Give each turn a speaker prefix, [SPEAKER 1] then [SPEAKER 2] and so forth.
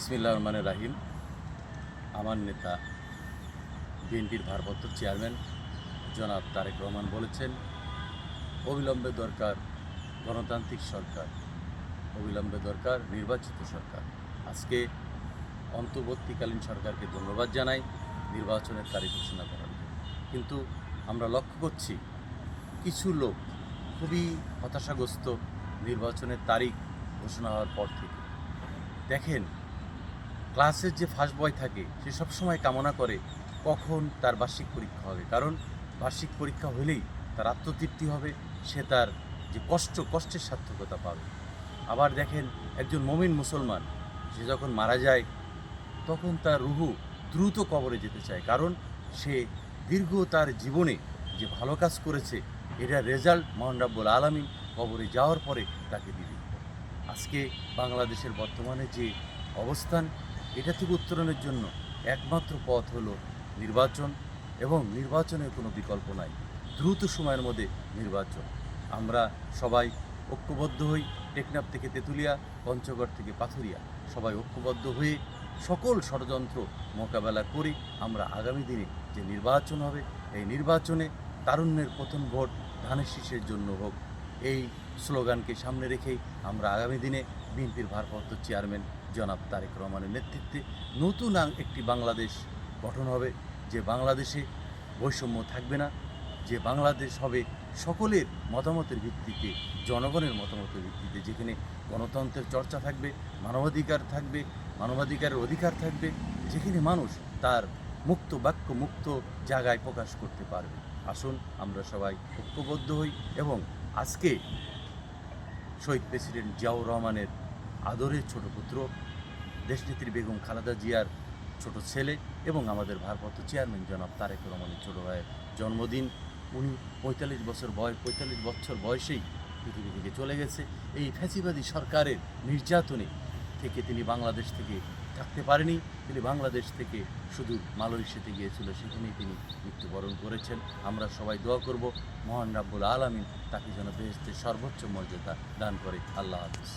[SPEAKER 1] বিসমিল্লাহির রহমানির রহিম। আমার নেতা বিএনপির ভারপ্রাপ্ত চেয়ারম্যান জনাব তারেক রহমান বলেছেন, অবিলম্বে দরকার গণতান্ত্রিক সরকার, অবিলম্বে দরকার নির্বাচিত সরকার। আজকে অন্তর্বর্তীকালীন সরকারকে ধন্যবাদ জানাই নির্বাচনের তারিখ ঘোষণা করার জন্য। কিন্তু আমরা লক্ষ্য করছি কিছু লোক খুবই হতাশাগ্রস্ত নির্বাচনের তারিখ ঘোষণা হওয়ার পর থেকে। দেখেন, ক্লাসের যে ফার্স্ট বয় থাকে সে সবসময় কামনা করে কখন তার বার্ষিক পরীক্ষা হবে, কারণ বার্ষিক পরীক্ষা হলেই তার আত্মতৃপ্তি হবে, সে তার যে কষ্টের সার্থকতা পাবে। আবার দেখেন, একজন মুমিন মুসলমান সে যখন মারা যায় তখন তার রুহু দ্রুত কবরে যেতে চায়, কারণ সে দীর্ঘ তার জীবনে যে ভালো কাজ করেছে এটার রেজাল্ট মহান রাব্বুল আলামিন কবরে যাওয়ার পরে তাকে দিবে। আজকে বাংলাদেশের বর্তমানে যে অবস্থান, এটা থেকে উত্তরণের জন্য একমাত্র পথ হলো নির্বাচন, এবং নির্বাচনের কোনো বিকল্প নাই। দ্রুত সময়ের মধ্যে নির্বাচন। আমরা সবাই ঐক্যবদ্ধ হই, টেকনাফ থেকে তেঁতুলিয়া, পঞ্চগড় থেকে পাথুরিয়া, সবাই ঐক্যবদ্ধ হয়ে সকল ষড়যন্ত্র মোকাবেলা করি। আমরা আগামী দিনে যে নির্বাচন হবে, এই নির্বাচনে তারুণ্যের প্রথম ভোট ধানের শীষের জন্য হোক, এই স্লোগানকে সামনে রেখেই আমরা আগামী দিনে বিএনপির ভারপ্রাপ্ত চেয়ারম্যান জনাব তারেক রহমানের নেতৃত্বে নতুন একটি বাংলাদেশ গঠন হবে, যে বাংলাদেশে বৈষম্য থাকবে না, যে বাংলাদেশ হবে সকলের মতামতের ভিত্তিতে, জনগণের মতামতের ভিত্তিতে, যেখানে গণতন্ত্রের চর্চা থাকবে, মানবাধিকার থাকবে, মানবাধিকারের অধিকার থাকবে, যেখানে মানুষ তার মুক্ত বাক্য মুক্ত জায়গায় প্রকাশ করতে পারবে। আসুন আমরা সবাই ঐক্যবদ্ধ হই এবং আজকে শহীদ প্রেসিডেন্ট জিয়াউর রহমানের আদরের ছোট পুত্র, দেশনেত্রী বেগম খালেদা জিয়ার ছোট ছেলে এবং আমাদের ভারপ্রাপ্ত চেয়ারম্যান জনাব তারেক রহমানের ছোট ভাইয়ের জন্মদিন। উনি 45 বছর বয়সেই পৃথিবী থেকে চলে গেছে। এই ফ্যাসিবাদী সরকারের নির্যাতনে থেকে তিনি বাংলাদেশ থেকে থাকতে পারেনি। তিনি বাংলাদেশ থেকে শুধু মালয়েশিয়াতে গিয়েছিল, সেখানেই তিনি মৃত্যুবরণ করেছেন। আমরা সবাই দোয়া করব মহান রাব্বুল আলামিন তাকে যেন বেহেশতের সর্বোচ্চ মর্যাদা দান করে। আল্লাহ হাফিজ।